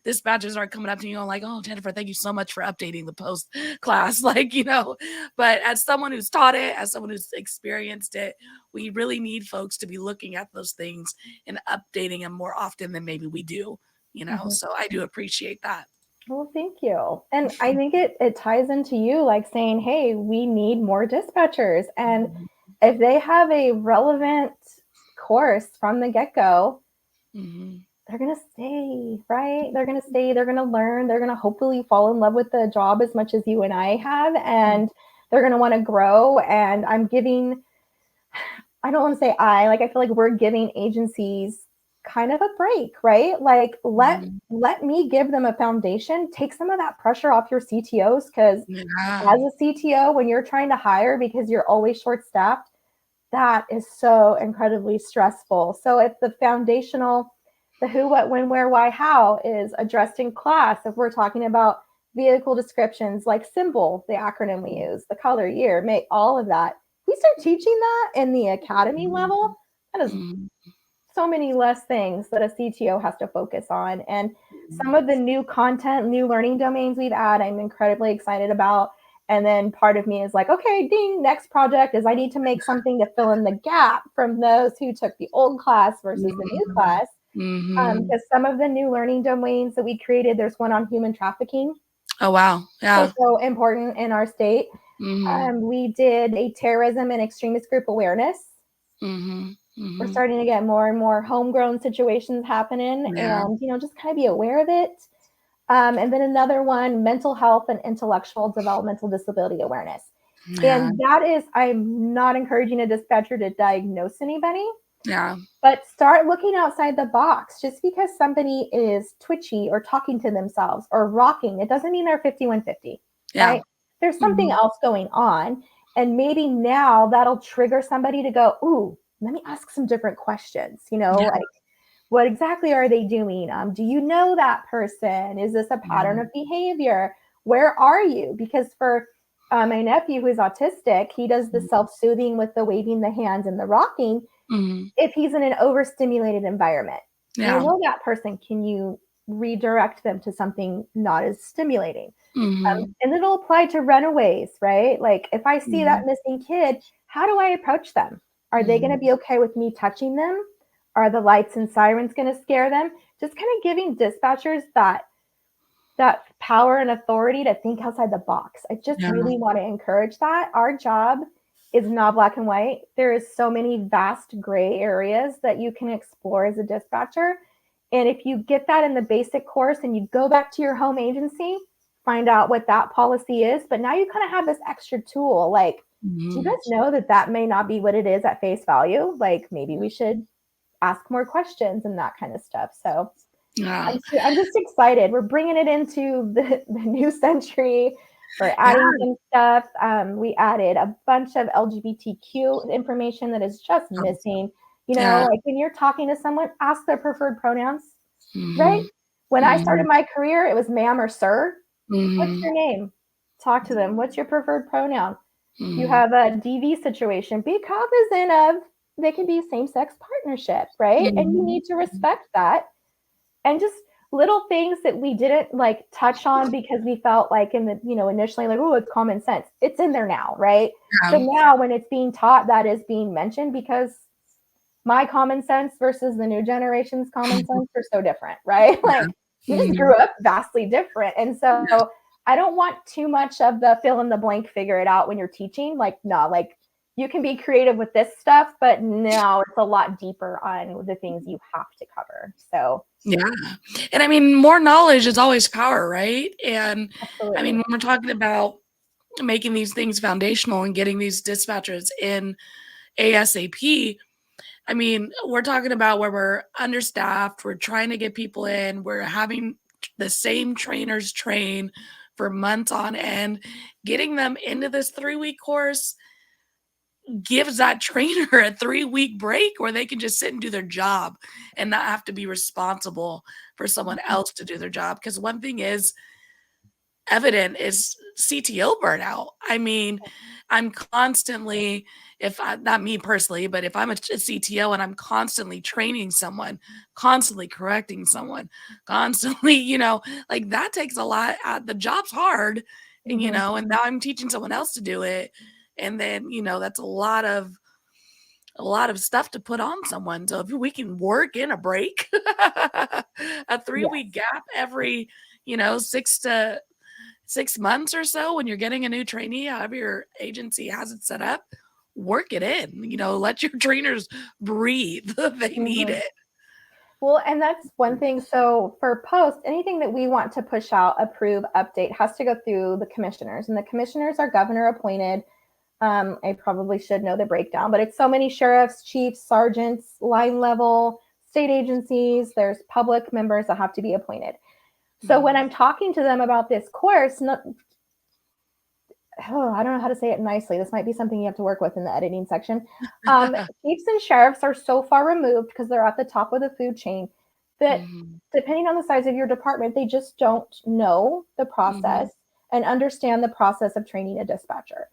Dispatchers aren't coming up to you and like, oh, Jennifer, thank you so much for updating the post class. But as someone who's taught it, as someone who's experienced it, we really need folks to be looking at those things and updating them more often than maybe we do. Mhm. So I do appreciate that. Well, thank you. And I think it ties into you like saying, hey, we need more dispatchers. And if they have a relevant course from the get-go, Mm-hmm. they're going to stay, right? They're going to stay, they're going to learn, they're going to hopefully fall in love with the job as much as you and I have. And they're going to want to grow. And I don't want to say I feel like we're giving agencies kind of a break, right? Like Mm-hmm. let me give them a foundation, take some of that pressure off your CTOs because Yeah. as a CTO, when you're trying to hire because you're always short staffed, that is so incredibly stressful. So if the foundational, the who, what, when, where, why, how is addressed in class, if we're talking about vehicle descriptions like symbol, the acronym we use, the color, year, make all of that. We start teaching that in the academy level. That is Mhm. so many less things that a CTO has to focus on. And some Mhm. of the new content, new learning domains we've added, I'm incredibly excited about. And then part of me is like, okay, ding, next project is I need to make something to fill in the gap from those who took the old class versus the new class. Mhm. Because some of the new learning domains that we created, there's one on human trafficking, Oh, wow. Yeah. so important in our state. Mhm. We did a terrorism and extremist group awareness. Mhm. We're Mhm. starting to get more and more homegrown situations happening Yeah. and just kind of be aware of it. And then another one, mental health and intellectual developmental disability awareness. Yeah. And that is, I'm not encouraging a dispatcher to diagnose anybody, Yeah. but start looking outside the box. Just because somebody is twitchy or talking to themselves or rocking, it doesn't mean they're 5150, Yeah. right? There's something Mhm. else going on. And maybe now that'll trigger somebody to go, ooh, let me ask some different questions, Yeah. like what exactly are they doing? Do you know that person? Is this a pattern Mhm. of behavior? Where are you? Because for my nephew who is autistic, he does the self-soothing with the waving the hands and the rocking Mhm. if he's in an overstimulated environment. You Yeah. know that person. Can you redirect them to something not as stimulating? Mhm. And it'll apply to runaways, right? Like if I see that Mhm. missing kid, how do I approach them? Are they going to Mhm. be okay with me touching them? Are the lights and sirens going to scare them? Just kind of giving dispatchers that power and authority to think outside the box. I just Yeah. really want to encourage that. Our job is not black and white. There is so many vast gray areas that you can explore as a dispatcher. And if you get that in the basic course and you go back to your home agency, find out what that policy is, but now you kind of have this extra tool. Like, do you Mhm. guys know that that may not be what it is at face value? Like, maybe we should ask more questions and that kind of stuff. So Yeah. I'm just excited. We're bringing it into the new century. We're Yeah. adding some stuff. We added a bunch of LGBTQ information that is just missing. Yeah. Like when you're talking to someone, ask their preferred pronouns, right? Mhm. When I started Mhm. my career, it was ma'am or sir. What's Mhm. your name? Talk to them. What's your preferred pronoun? You Mhm. have a DV situation. Be cognizant of they can be same sex partnership, right? And you Mhm. need to respect that and just little things that we didn't like touch on because we felt like in the initially like, oh, it's common sense, it's in there now, right? So Yeah. now when it's being taught, that is being mentioned because my common sense versus the new generation's common sense are so different, right? Like we just Mhm. grew up vastly different. And so I don't want too much of the fill in the blank, figure it out when you're teaching. Like, no, like you can be creative with this stuff, but no, it's a lot deeper on the things you have to cover. So Yeah. And I mean, more knowledge is always power, right? And I mean, absolutely. when we're talking about making these things foundational and getting these dispatchers in ASAP, I mean, we're talking about where we're understaffed, we're trying to get people in, we're having the same trainers train for months on end. Getting them into this 3-week course gives that trainer a 3-week break where they can just sit and do their job and not have to be responsible for someone else to do their job. Because one thing is evident is CTO burnout. I mean, I'm constantly, if I, not me personally, but if I'm a CTO and I'm constantly training someone, constantly correcting someone, constantly, like that takes a lot. The job's hard, and Mhm. and now I'm teaching someone else to do it, and then that's a lot of stuff to put on someone. So if we can work in a break, a 3-week Yes. gap every 6 months or so when you're getting a new trainee, however your agency has it set up, work it in. Let your trainers breathe. They need Mhm. it. Well, and that's one thing. So for post, anything that we want to push out, approve, update has to go through the commissioners, and the commissioners are governor appointed. I probably should know the breakdown, but it's so many sheriffs, chiefs, sergeants, line level, state agencies. There's public members that have to be appointed. So when I'm talking to them about this course, I don't know how to say it nicely. This might be something you have to work with in the editing section. Chiefs and sheriffs are so far removed because they're at the top of the food chain that depending on the size of your department, they just don't know the process and understand the process of training a dispatcher.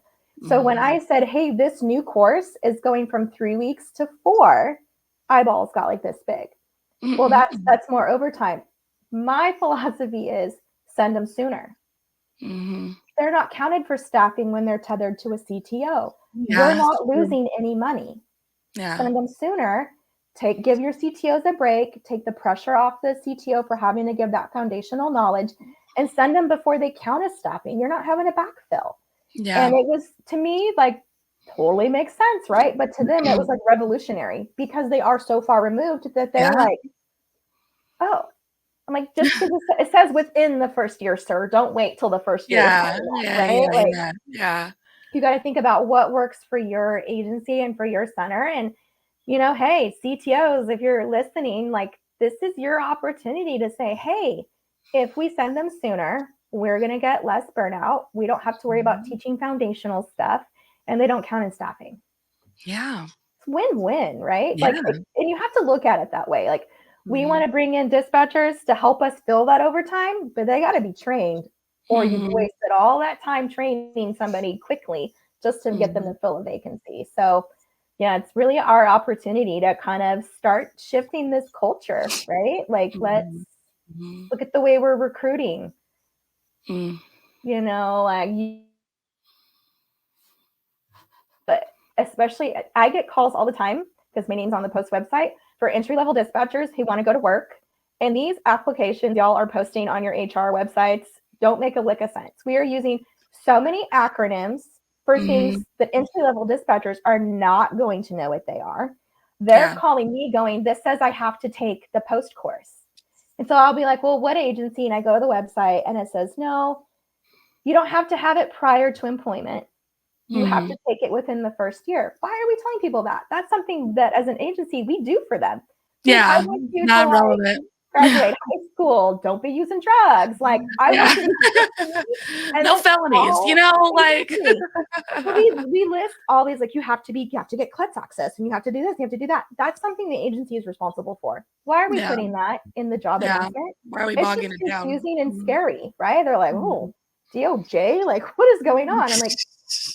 So when I said, hey, this new course is going from 3 weeks to 4, eyeballs got like this big. Well, that's more overtime. My philosophy is send them sooner. They're not counted for staffing when they're tethered to a CTO. We're Yeah. not losing any money. Yeah. Send them sooner. Give your CTOs a break. Take the pressure off the CTO for having to give that foundational knowledge, and send them before they count as staffing. You're not having a backfill. Yeah. And it was, to me, like totally makes sense, right? But to them, it was like revolutionary because they are so far removed that they're Yeah. like, oh, I'm like, just because it says within the first year, sir, don't wait till the first year to Yeah. find out, Yeah. right? Yeah. Like, Yeah. Yeah. you got to think about what works for your agency and for your center. And, hey, CTOs, if you're listening, like, this is your opportunity to say, hey, if we send them sooner, we're going to get less burnout. We don't have to worry about teaching foundational stuff, and they don't count in staffing. Yeah. It's win-win, right? Yeah. Like, and you have to look at it that way. Like, we want to bring in dispatchers to help us fill that overtime, but they got to be trained, or you've wasted all that time training somebody quickly just to get them to fill a vacancy. So, yeah, it's really our opportunity to kind of start shifting this culture, right? Like, let's look at the way we're recruiting. Like, but especially, I get calls all the time because my name's on the Post website for entry-level dispatchers who want to go to work. And these applications y'all are posting on your HR websites don't make a lick of sense. We are using so many acronyms for things that entry-level dispatchers are not going to know what they are. They're calling me going, this says I have to take the Post course. And so I'll be like, well, what agency? And I go to the website and it says, no, you don't have to have it prior to employment. You have to take it within the first year. Why are we telling people that? That's something that as an agency, we do for them. Dude, I Yeah. want you to Not relevant. graduate high school. Don't be using drugs. Like, I want you to do this for me. And No then felonies, like. So we list all these, like, you have to get CLETS access and you have to do this, you have to do that. That's something the agency is responsible for. Why are we putting that in the job announcement? Why are we It's bogging just it down? confusing and scary, right? They're like, oh, DOJ? Like, what is going on? I'm like,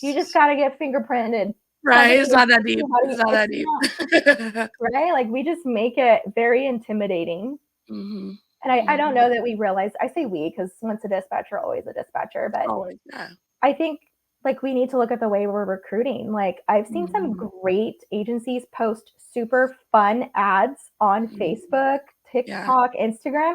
you just got to get fingerprinted. Right. It's not that deep. It's not that deep. Right? Like, we just make it very intimidating. And I don't know that we realize, I say we because once a dispatcher, always a dispatcher. But Always. Yeah. I think like we need to look at the way we're recruiting. Like I've seen some great agencies post super fun ads on Facebook, TikTok, Instagram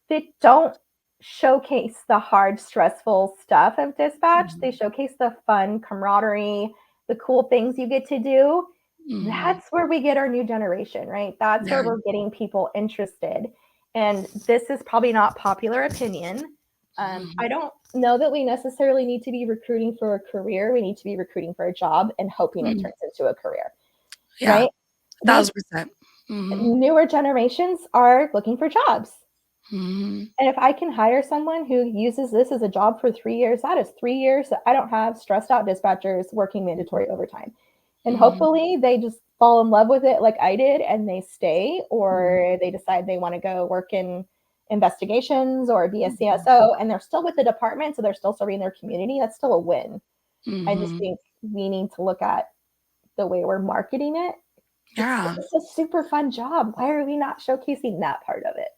that don't showcase the hard, stressful stuff of dispatch. They showcase the fun camaraderie, the cool things you get to do. That's where we get our new generation, right? That's where we're getting people interested. And this is probably not popular opinion. I don't know that we necessarily need to be recruiting for a career. We need to be recruiting for a job and hoping it turns into a career, right? 1,000%. Newer generations are looking for jobs. Mm-hmm. And if I can hire someone who uses this as a job for 3 years, that is 3 years that I don't have stressed out dispatchers working mandatory overtime. And hopefully they just fall in love with it like I did and they stay, or they decide they want to go work in investigations or be a CSO and they're still with the department, so they're still serving their community. That's still a win. I just think we need to look at the way we're marketing it. It's a super fun job. Why are we not showcasing that part of it?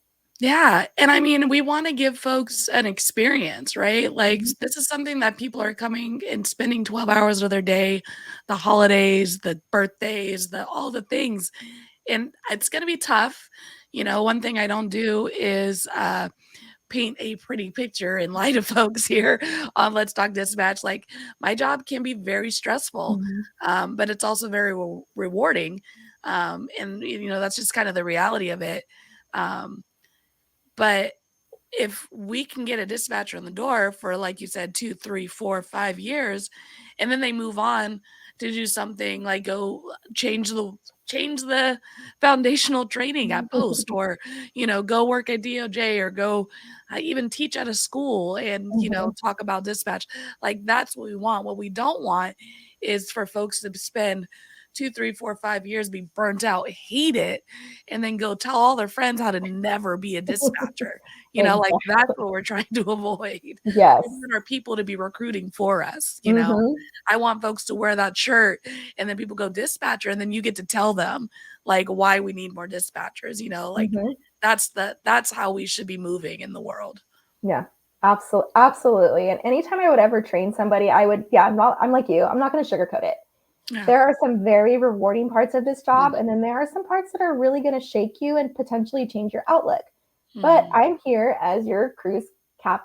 Yeah. And I mean, we want to give folks an experience, right? Like this is something that people are coming and spending 12 hours of their day, the holidays, the birthdays, all the things. And it's going to be tough. You know, one thing I don't do is paint a pretty picture and lie to folks here on Let's Talk Dispatch. Like my job can be very stressful, but it's also very rewarding. And, you know, that's just kind of the reality of it. But if we can get a dispatcher in the door for, like you said, 2, 3, 4, 5 years, and then they move on to do something like go change the foundational training at Post, or, you know, go work at DOJ, or go even teach at a school and, you know, talk about dispatch. Like that's what we want. What we don't want is for folks to spend 2, 3, 4, 5 years, be burnt out, hate it, and then go tell all their friends how to never be a dispatcher. You know, like that's what we're trying to avoid. Yes. We want our people to be recruiting for us. You know, I want folks to wear that shirt and then people go dispatcher, and then you get to tell them like why we need more dispatchers. You know, like that's how we should be moving in the world. Yeah, absolutely. And anytime I would ever train somebody, I'm like you, I'm not going to sugarcoat it. Yeah. There are some very rewarding parts of this job, and then there are some parts that are really going to shake you and potentially change your outlook. But I'm here as your cruise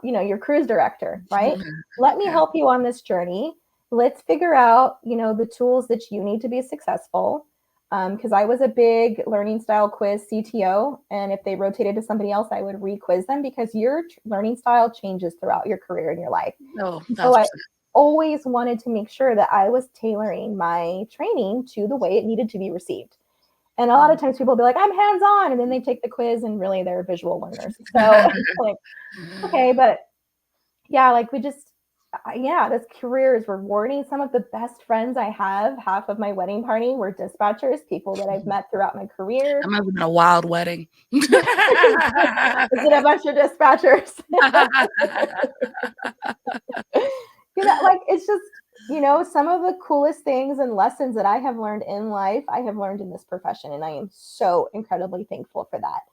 your cruise director, right? Let me help you on this journey. Let's figure out, the tools that you need to be successful. Because I was a big learning style quiz CTO, and if they rotated to somebody else, I would re-quiz them because your learning style changes throughout your career and your life. So I always wanted to make sure that I was tailoring my training to the way it needed to be received. And a lot of times people will be like, I'm hands-on, and then they take the quiz and really they're visual learners. So like, okay, but yeah, like this career is rewarding. Some of the best friends I have, half of my wedding party were dispatchers, people that I've met throughout my career. That must have been a wild wedding. Is it a bunch of dispatchers? Like it's just, some of the coolest things and lessons that I have learned in life, I have learned in this profession. And I am so incredibly thankful for that.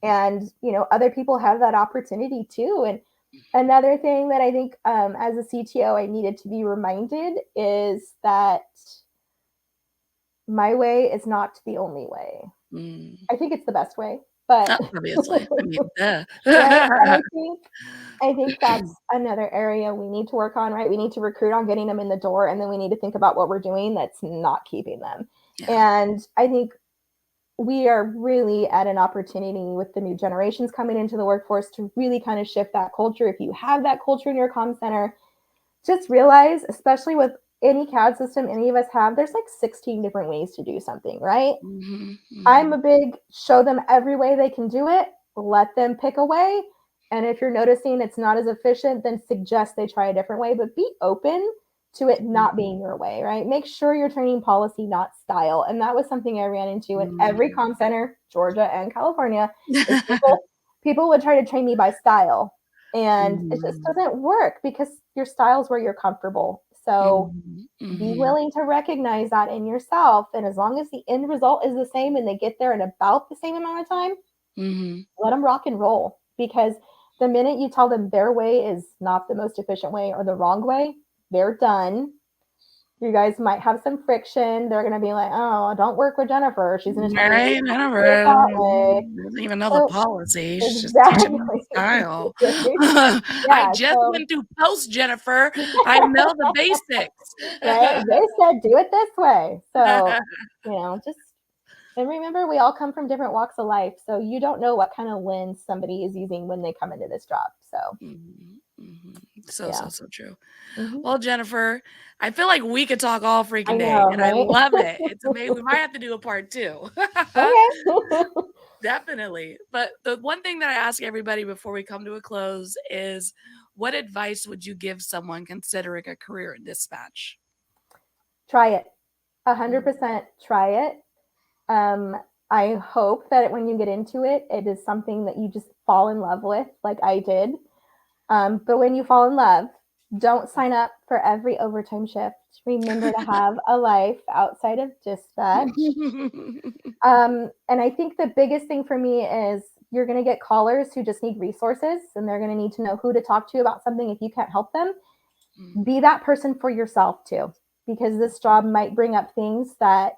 And, other people have that opportunity too. And another thing that I think as a CTO, I needed to be reminded is that my way is not the only way. I think it's the best way, but obviously, I mean, right? I think that's another area we need to work on, right? We need to recruit on getting them in the door, and then we need to think about what we're doing that's not keeping them. And I think we are really at an opportunity with the new generations coming into the workforce to really kind of shift that culture. If you have that culture in your comm center, just realize, especially with any CAD system any of us have, there's like 16 different ways to do something, right? I'm a big show them every way they can do it, let them pick a way. And if you're noticing it's not as efficient, then suggest they try a different way, but be open to it not being your way, right? Make sure you're training policy, not style. And that was something I ran into in every comm center, Georgia and California. People would try to train me by style. And it just doesn't work because your style is where you're comfortable. So be willing to recognize that in yourself. And as long as the end result is the same and they get there in about the same amount of time, let them rock and roll. Because the minute you tell them their way is not the most efficient way or the wrong way, they're done. You guys might have some friction. They're going to be like, oh, don't work with Jennifer. She's going to tell Right? you that way. Doesn't even know the So policy. She's just teaching me exactly. style. Right? I Yeah. just So went through P.O.S.T, Jennifer. I know the basics. right. They said do it this way. So, just and remember we all come from different walks of life. So you don't know what kind of lens somebody is using when they come into this job. So So true. Mhm. Well, Jennifer, I feel like we could talk all I freaking day, know, and I right? love it. It's amazing. We might have to do a part 2. Okay. Definitely. But the one thing that I ask everybody before we come to a close is, what advice would you give someone considering a career in dispatch? Try it. 100% try it. I hope that when you get into it, it is something that you just fall in love with, like I did. But when you fall in love, don't sign up for every overtime shift. Remember to have a life outside of dispatch. And I think the biggest thing for me is you're going to get callers who just need resources and they're going to need to know who to talk to about something if you can't help them. Be that person for yourself too, because this job might bring up things that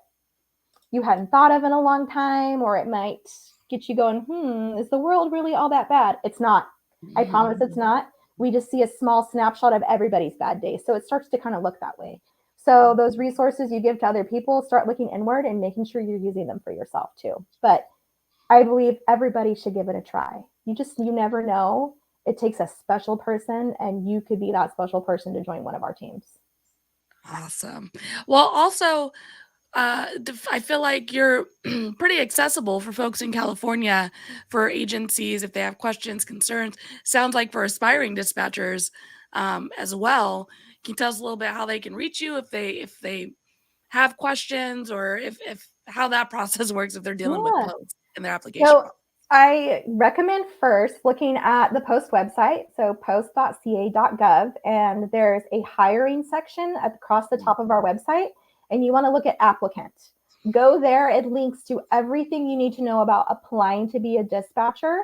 you hadn't thought of in a long time, or it might get you going, is the world really all that bad? It's not. I promise it's not. We just see a small snapshot of everybody's bad day. So it starts to kind of look that way. So those resources you give to other people, start looking inward and making sure you're using them for yourself too. But I believe everybody should give it a try. You never know. It takes a special person, and you could be that special person to join one of our teams. Awesome. Well, also, I feel like you're pretty accessible for folks in California, for agencies if they have questions, concerns. Sounds like for aspiring dispatchers as well. Can you tell us a little bit how they can reach you if they have questions, or if how that process works if they're dealing with Yeah. posts in their application? So I recommend first looking at the P.O.S.T website, so post.ca.gov, and there's a hiring section across the top of our website, and you want to look at applicant. Go there, it links to everything you need to know about applying to be a dispatcher.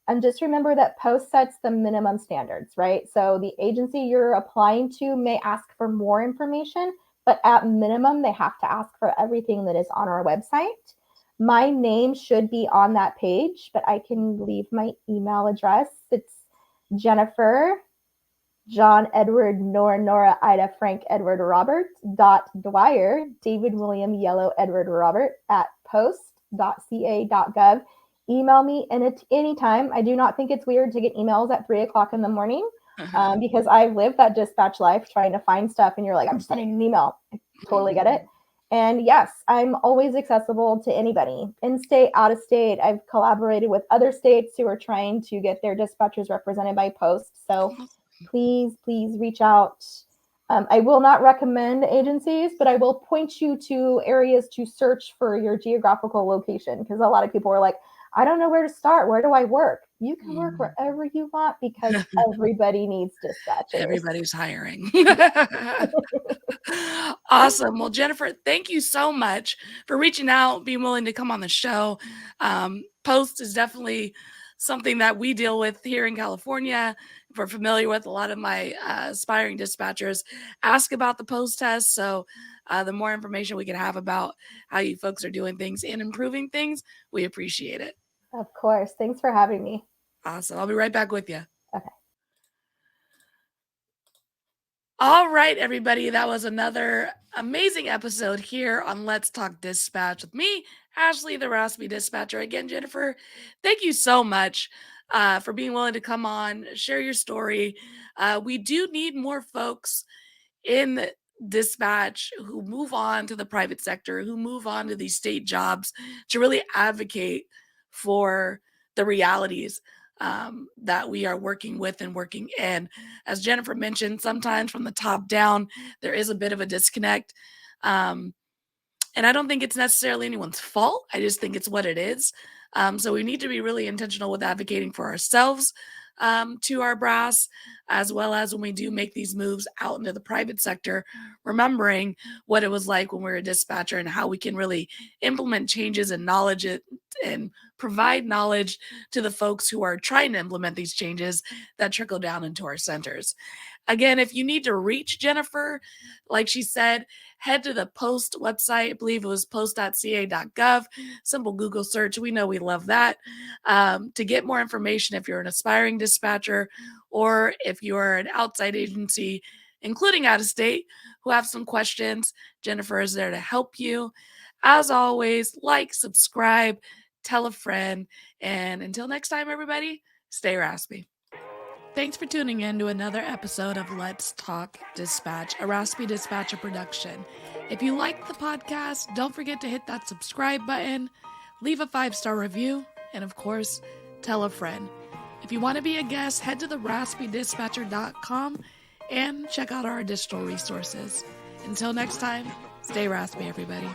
And just remember that P.O.S.T sets the minimum standards, right? So the agency you're applying to may ask for more information, but at minimum, they have to ask for everything that is on our website. My name should be on that page, but I can leave my email address. It's Jennifer, John Edward Nora Ida Frank Edward Robert .Dwyer, David William Yellow Edward Robert at post.ca.gov. Email me anytime. I do not think it's weird to get emails at 3:00 in the morning because I've lived that dispatch life trying to find stuff, and you're like, I'm just sending an email. I totally get it. And yes, I'm always accessible to anybody, in state, out of state. I've collaborated with other states who are trying to get their dispatchers represented by P.O.S.T. So please reach out. I will not recommend agencies, but I will point you to areas to search for your geographical location, because a lot of people are like, I don't know where to start. Where do I work? You can work wherever you want, because everybody needs dispatchers. Everybody's hiring. Awesome. Well, Jennifer, thank you so much for reaching out, being willing to come on the show. P.O.S.T is definitely something that we deal with here in California. If we're familiar with, a lot of my aspiring dispatchers ask about the P.O.S.T test. So the more information we can have about how you folks are doing things and improving things, we appreciate it. Of course. Thanks for having me. Awesome. I'll be right back with you. Okay. All right, everybody. That was another amazing episode here on Let's Talk Dispatch with me, Ashley, the Raspy Dispatcher. Again, Jennifer, thank you so much for being willing to come on, share your story. We do need more folks in dispatch who move on to the private sector, who move on to these state jobs, to really advocate for the realities that we are working with and working in. As Jennifer mentioned, sometimes from the top down, there is a bit of a disconnect. And I don't think it's necessarily anyone's fault. I just think it's what it is. So we need to be really intentional with advocating for ourselves, to our brass, as well as when we do make these moves out into the private sector, remembering what it was like when we were a dispatcher and how we can really implement changes and knowledge it and provide knowledge to the folks who are trying to implement these changes that trickle down into our centers. Again, if you need to reach Jennifer, like she said, head to the P.O.S.T website. I believe it was post.ca.gov. Simple Google search. We know we love that. To get more information, if you're an aspiring dispatcher or if you're an outside agency, including out of state, who have some questions, Jennifer is there to help you. As always, like, subscribe, tell a friend, and until next time, everybody, stay raspy. Thanks for tuning in to another episode of Let's Talk Dispatch, a Raspy Dispatcher production. If you liked the podcast, don't forget to hit that subscribe button, leave a 5-star review, and of course, tell a friend. If you want to be a guest, head to theraspydispatcher.com and check out our additional resources. Until next time, stay raspy, everybody.